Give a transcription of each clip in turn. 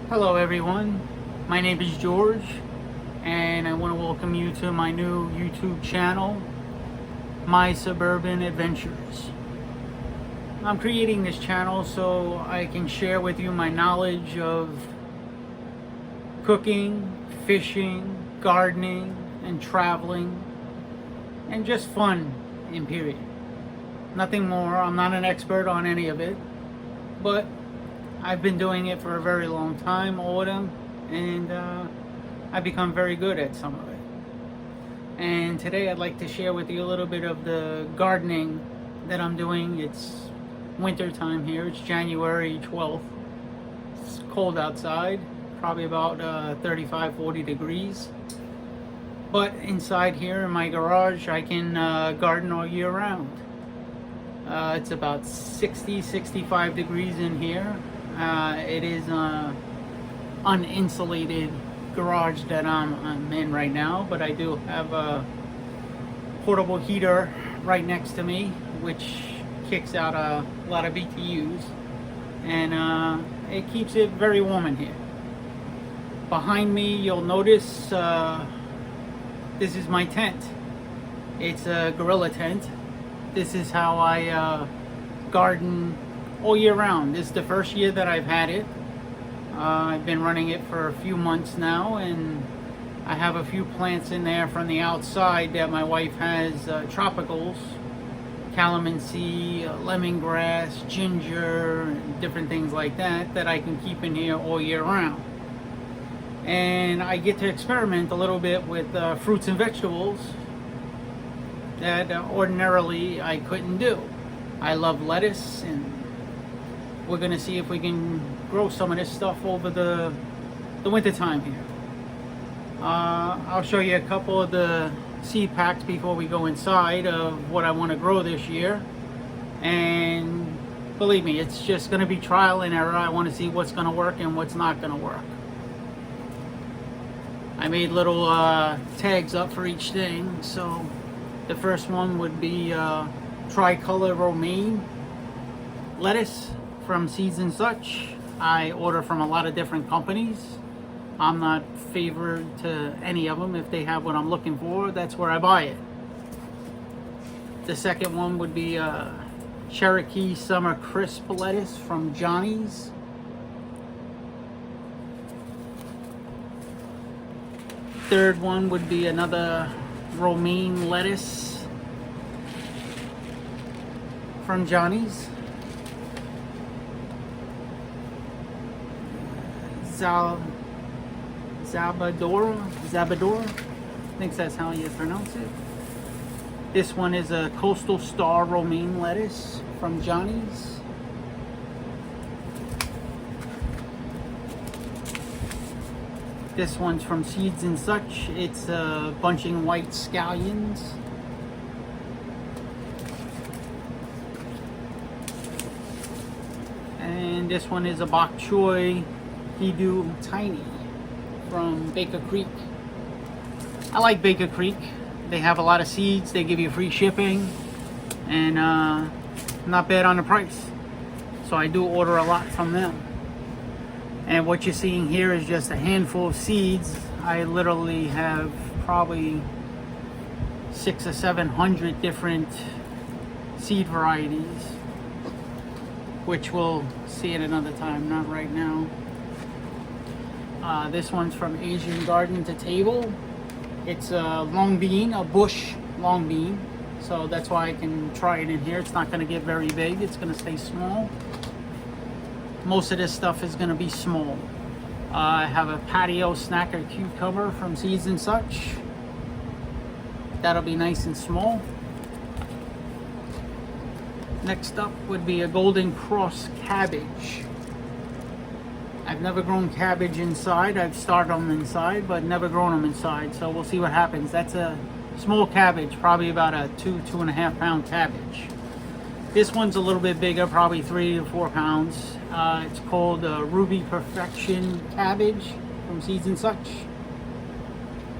Hello everyone, my name is George and I want to welcome you to my new YouTube channel, My Suburban Adventures. I'm creating this channel so I can share with you my knowledge of cooking, fishing, gardening, and traveling, and just fun in period. Nothing more. I'm not an expert on any of it, but I've been doing it for a very long time, autumn, and I've become very good at some of it. And today I'd like to share with you a little bit of the gardening that I'm doing. It's winter time here. It's January 12th. It's cold outside, probably about 35-40 degrees. But inside here in my garage, I can garden all year round. It's about 60-65 degrees in here. It is an uninsulated garage that I'm in right now, but I do have a portable heater right next to me, which kicks out a lot of BTUs, and it keeps it very warm in here. Behind me, you'll notice this is my tent. It's a gorilla tent. This is how I garden all year round. This is the first year that I've had it. I've been running it for a few months now, and I have a few plants in there from the outside that my wife has, tropicals, calamansi, lemongrass, ginger, and different things like that I can keep in here all year round. And I get to experiment a little bit with fruits and vegetables that ordinarily I couldn't do. I love lettuce, and we're going to see if we can grow some of this stuff over the winter time here. I'll show you a couple of the seed packs before we go inside of what I want to grow this year. And believe me, it's just going to be trial and error. I want to see what's going to work and what's not going to work. I made little tags up for each thing. So the first one would be tricolor romaine lettuce from Seeds and Such. I order from a lot of different companies. I'm not favored to any of them. If they have what I'm looking for, that's where I buy it. The second one would be Cherokee Summer Crisp lettuce from Johnny's. Third one would be another romaine lettuce from Johnny's. Zabadora, I think that's how you pronounce it. This one is a Coastal Star romaine lettuce from Johnny's. This one's from Seeds and Such. It's bunching white scallions. And this one is a bok choy Hidu Tiny from Baker Creek. I like Baker Creek. They have a lot of seeds. They give you free shipping, and not bad on the price. So I do order a lot from them. And what you're seeing here is just a handful of seeds. I literally have probably 600 or 700 different seed varieties, which we'll see at another time, not right now. This one's from Asian Garden to Table. It's a long bean, a bush long bean. So that's why I can try it in here. It's not going to get very big. It's going to stay small. Most of this stuff is going to be small. I have a patio snacker cucumber from Seeds and Such. That'll be nice and small. Next up would be a Golden Cross cabbage. I've never grown cabbage inside. I've started them inside, but never grown them inside. So we'll see what happens. That's a small cabbage, probably about a 2.5 pound cabbage. This one's a little bit bigger, probably 3 to 4 pounds. It's called Ruby Perfection cabbage from Seeds and Such.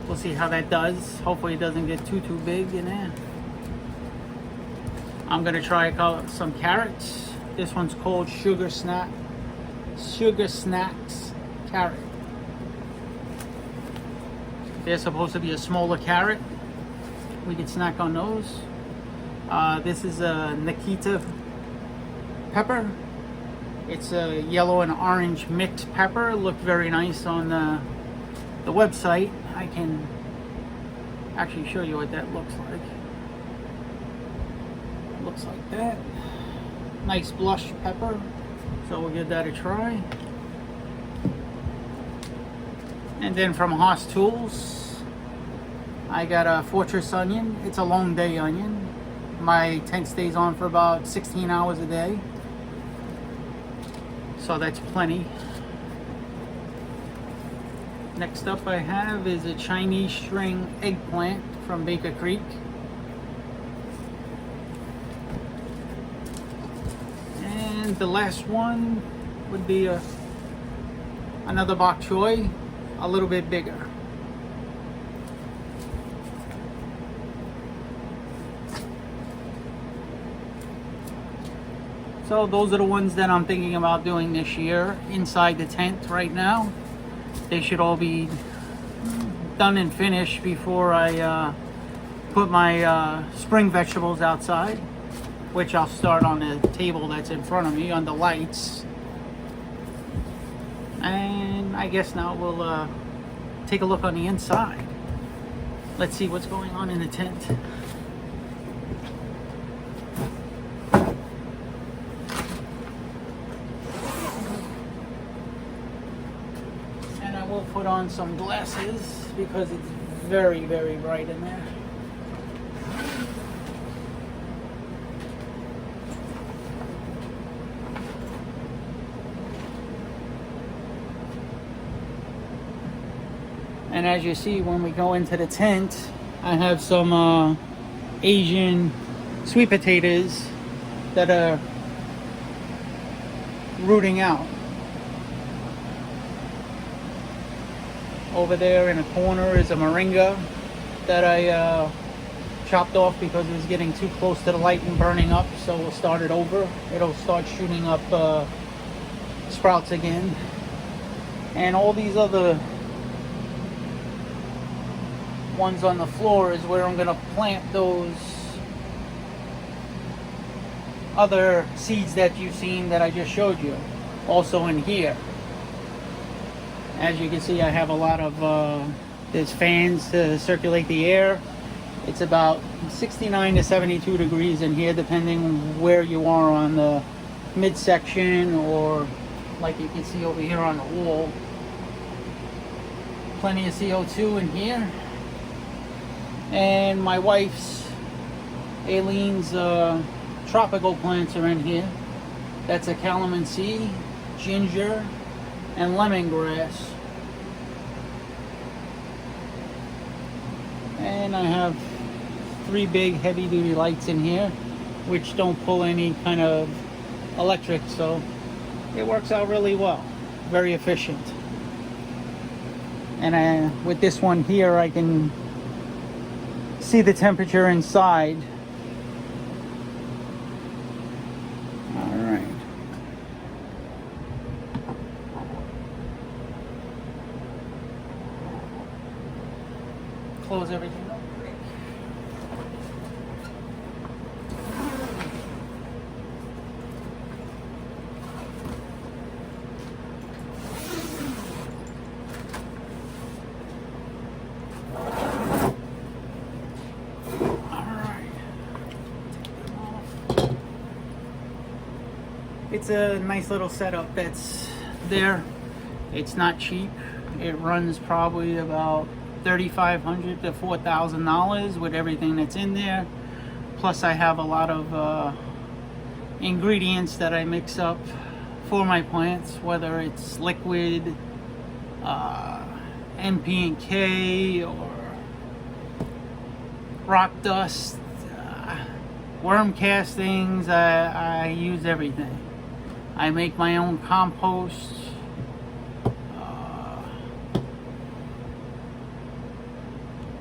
We'll see how that does. Hopefully it doesn't get too big in there. I'm gonna try some carrots. This one's called Sugar Snacks carrot. They're supposed to be a smaller carrot. We could snack on those. This is a Nikita pepper. It's a yellow and orange mixed pepper. Looked very nice on the website. I can actually show you what that looks like. Looks like that. Nice blush pepper. So we'll give that a try. And then from Haas Tools, I got a Fortress onion. It's a long day onion. My tent stays on for about 16 hours a day. So that's plenty. Next up I have is a Chinese string eggplant from Baker Creek. And the last one would be another bok choy, a little bit bigger. So those are the ones that I'm thinking about doing this year inside the tent right now. They should all be done and finished before I put my spring vegetables outside, which I'll start on the table that's in front of me on the lights. And I guess now we'll take a look on the inside. Let's see what's going on in the tent. And I will put on some glasses because it's very, very bright in there. And as you see, when we go into the tent, I have some Asian sweet potatoes that are rooting out. Over there in the corner is a moringa that I chopped off because it was getting too close to the light and burning up. So we'll start it over. It'll start shooting up sprouts again. And all these other ones on the floor is where I'm going to plant those other seeds that you've seen that I just showed you. Also in here. As you can see, I have a lot of there's fans to circulate the air. It's about 69 to 72 degrees in here, depending where you are on the midsection, or like you can see over here on the wall. Plenty of CO2 in here. And my wife's, Aileen's tropical plants are in here. That's a calamansi, ginger, and lemongrass. And I have 3 big heavy duty lights in here, which don't pull any kind of electric, so it works out really well. Very efficient. And with this one here, I can see the temperature inside. All right. Close everything up. It's a nice little setup that's there. It's not cheap. It runs probably about $3,500 to $4,000 with everything that's in there. Plus I have a lot of ingredients that I mix up for my plants, whether it's liquid, NP&K, or rock dust, worm castings. I use everything. I make my own compost.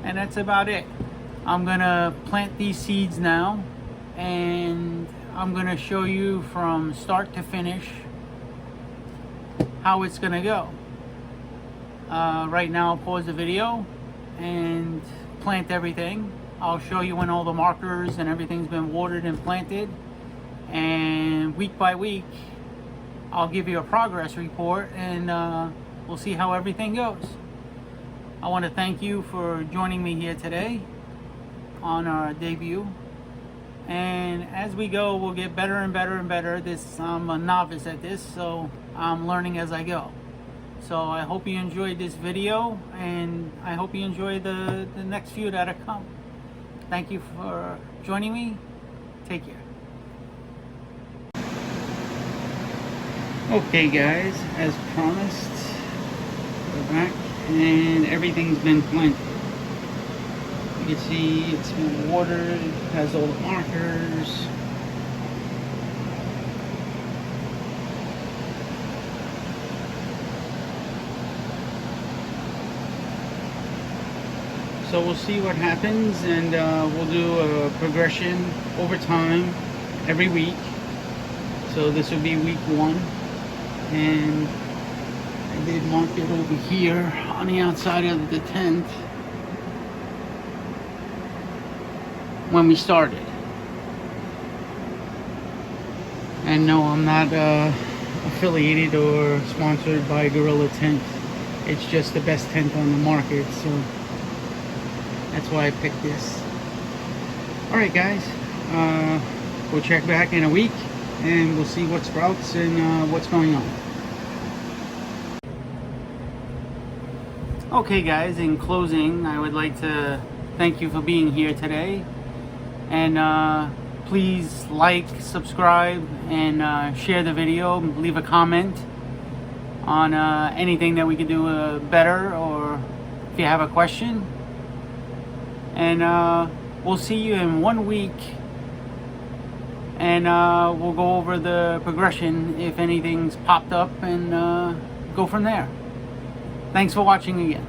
And that's about it. I'm gonna plant these seeds now, and I'm gonna show you from start to finish how it's gonna go. Right now I'll pause the video and plant everything. I'll show you when all the markers and everything's been watered and planted, and week by week I'll give you a progress report, and we'll see how everything goes. I want to thank you for joining me here today on our debut, and as we go we'll get better and better and better. I'm a novice at this, so I'm learning as I go. So I hope you enjoyed this video, and I hope you enjoy the next few that are come. Thank you for joining me. Take care. Okay guys, as promised, we're back and everything's been planted. You can see it's been watered, it has all the markers. So we'll see what happens, and we'll do a progression over time every week. So this will be week 1, and I did mark it over here on the outside of the tent when we started. And no, I'm not affiliated or sponsored by Gorilla Tent. It's just the best tent on the market, so that's why I picked this. Alright guys, we'll check back in a week and we'll see what sprouts and what's going on. Okay guys, in closing, I would like to thank you for being here today, and please like, subscribe, and share the video. Leave a comment on anything that we could do better, or if you have a question. And we'll see you in 1 week, and we'll go over the progression if anything's popped up, and go from there. Thanks for watching again.